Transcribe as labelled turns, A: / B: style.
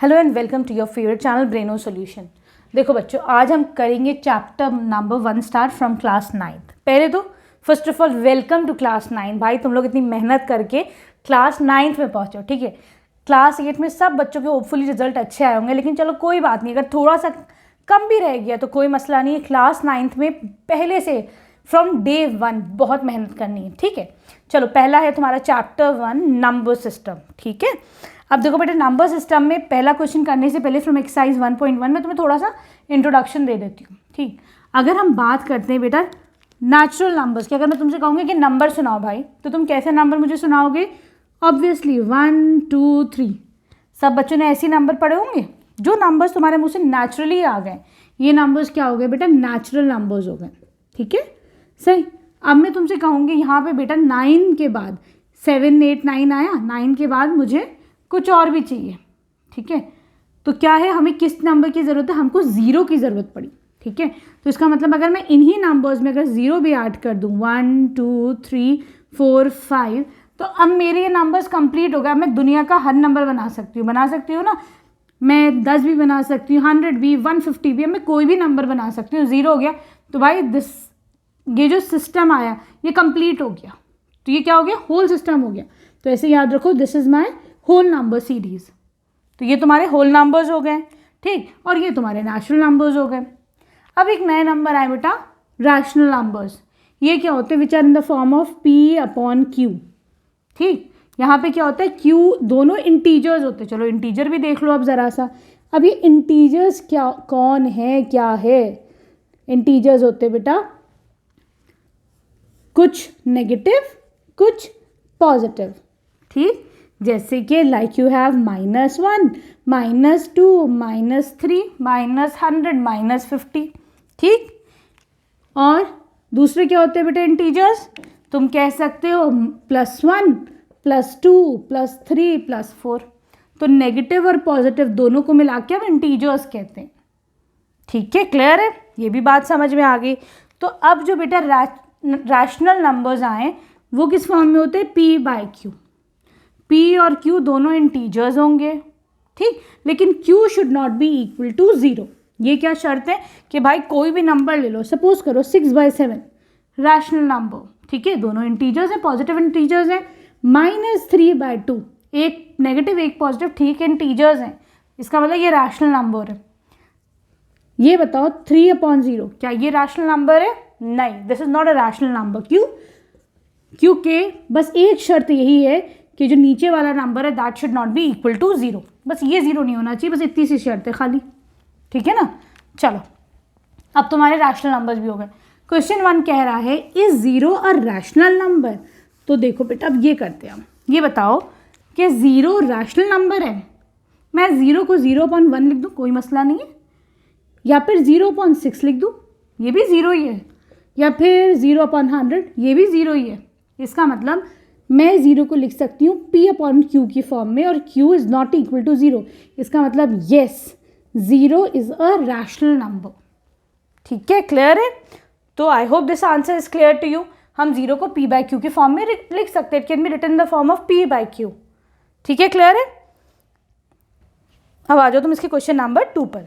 A: Hello and welcome to your favourite channel Breno solution. देखो बच्चों, आज हम करेंगे chapter number 1 start from class 9। पहले तो first of all welcome to class 9। भाई तुम लोग इतनी मेहनत करके क्लास 9 में पहुंचो, ठीक है। क्लास 8 में सब बच्चों के होपफुली रिजल्ट अच्छे आए होंगे, लेकिन चलो कोई बात नहीं, अगर थोड़ा सा कम भी रह गया तो कोई मसला नहीं है। क्लास 9 में पहले से फ्रॉम डे 1 बहुत मेहनत करनी है, ठीक है। चलो, पहला है तुम्हारा चैप्टर 1 नंबर सिस्टम, ठीक है। अब देखो बेटा, नंबर सिस्टम में पहला क्वेश्चन करने से पहले फ्रॉम एक्सरसाइज 1.1 में तुम्हें थोड़ा सा इंट्रोडक्शन दे देती हूँ, ठीक। अगर हम बात करते हैं बेटा नेचुरल नंबर्स की, अगर मैं तुमसे कहूँगी कि नंबर सुनाओ भाई, तो तुम कैसे नंबर मुझे सुनाओगे? ऑब्वियसली 1 2 3। सब बच्चों ने ऐसे नंबर पढ़े होंगे जो नंबर्स तुम्हारे मुँह से नेचुरली आ गए। ये नंबर्स क्या हो गए बेटा? नेचुरल नंबर्स हो गए, ठीक है, सही। अब मैं तुमसे कहूँगी यहाँ पे बेटा 9 के बाद 7 8 9 आया, 9 के बाद मुझे कुछ और भी चाहिए, ठीक है। तो क्या है, हमें किस नंबर की ज़रूरत है? हमको 0 की ज़रूरत पड़ी, ठीक है। तो इसका मतलब अगर मैं इन्हीं नंबर्स में अगर 0 भी ऐड कर दूँ 1 2 3 4 5, तो अब मेरे ये नंबर्स कंप्लीट हो गया। मैं दुनिया का हर नंबर बना सकती हूँ ना। मैं 10 भी बना सकती हूँ, 100 भी, 150 भी, मैं कोई भी नंबर बना सकती हूँ। 0 हो गया तो भाई ये जो सिस्टम आया ये कंप्लीट हो गया। तो ये क्या हो गया? होल सिस्टम हो गया। तो ऐसे याद रखो, this is my whole number series. तो ये तुम्हारे होल नंबर्स हो गए, ठीक। और ये तुम्हारे रैशनल नंबर्स हो गए। अब एक नए नंबर आए बेटा, रैशनल नंबर्स। ये क्या होते हैं? Which are in the form of P/Q, ठीक। यहाँ पे क्या होता है? Q दोनों इंटीजर्स होते हैं। चलो इंटीजर भी देख लो अब ज़रा सा। अब ये इंटीजर्स क्या, कौन है, क्या है? इंटीजर्स होते हैं बेटा कुछ नेगेटिव कुछ पॉजिटिव, ठीक। जैसे कि लाइक यू हैव -1 -2 -3 -100 -50, ठीक। और दूसरे क्या होते हैं बेटा इंटीजर्स? तुम कह सकते हो +1 +2 +3 +4। तो नेगेटिव और पॉजिटिव दोनों को मिला के हम इंटीजर्स कहते हैं, ठीक है। क्लियर है? ये भी बात समझ में आ गई। तो अब जो बेटा रैशनल नंबर्स आए वो किस फॉर्म में होते हैं? P/Q। P और Q दोनों इंटीजर्स होंगे, ठीक। लेकिन Q should not be equal to 0। ये क्या शर्त है कि भाई कोई भी नंबर ले लो, सपोज करो 6/7 रैशनल नंबर, ठीक है। दोनों इंटीजर्स हैं, पॉजिटिव इंटीजर्स हैं। -3/2, एक नेगेटिव एक पॉजिटिव, ठीक है, इंटीजर्स हैं। इसका मतलब ये रैशनल नंबर है। ये बताओ 3/0 क्या ये रैशनल नंबर है? नहीं, this is not a rational number. क्यों? क्योंकि बस एक शर्त यही है कि जो नीचे वाला नंबर है that should not be equal to 0। बस ये 0 नहीं होना चाहिए, बस इतनी सी शर्त है खाली, ठीक है ना। चलो, अब तुम्हारे रैशनल नंबर्स भी हो गए। क्वेश्चन 1 कह रहा है इज 0 अ रैशनल नंबर। तो देखो बेटा, अब ये करते हैं हम। ये बताओ कि 0 रैशनल नंबर है। मैं 0 को 0/1 लिख दूँ, कोई मसला नहीं है। या फिर 0/6 लिख दूँ, ये भी 0 ही है। या फिर 0/100, ये भी 0 ही है। इसका मतलब मैं 0 को लिख सकती हूँ P/Q की फॉर्म में, और Q is not equal to 0। इसका मतलब yes, 0 is a rational number, ठीक है। क्लियर है? तो I hope this answer is clear to you. हम 0 को P/Q की फॉर्म में लिख सकते हैं। It can be written in the form of P/Q, ठीक है। क्लियर है? अब आ जाओ तुम इसके क्वेश्चन नंबर 2 पर।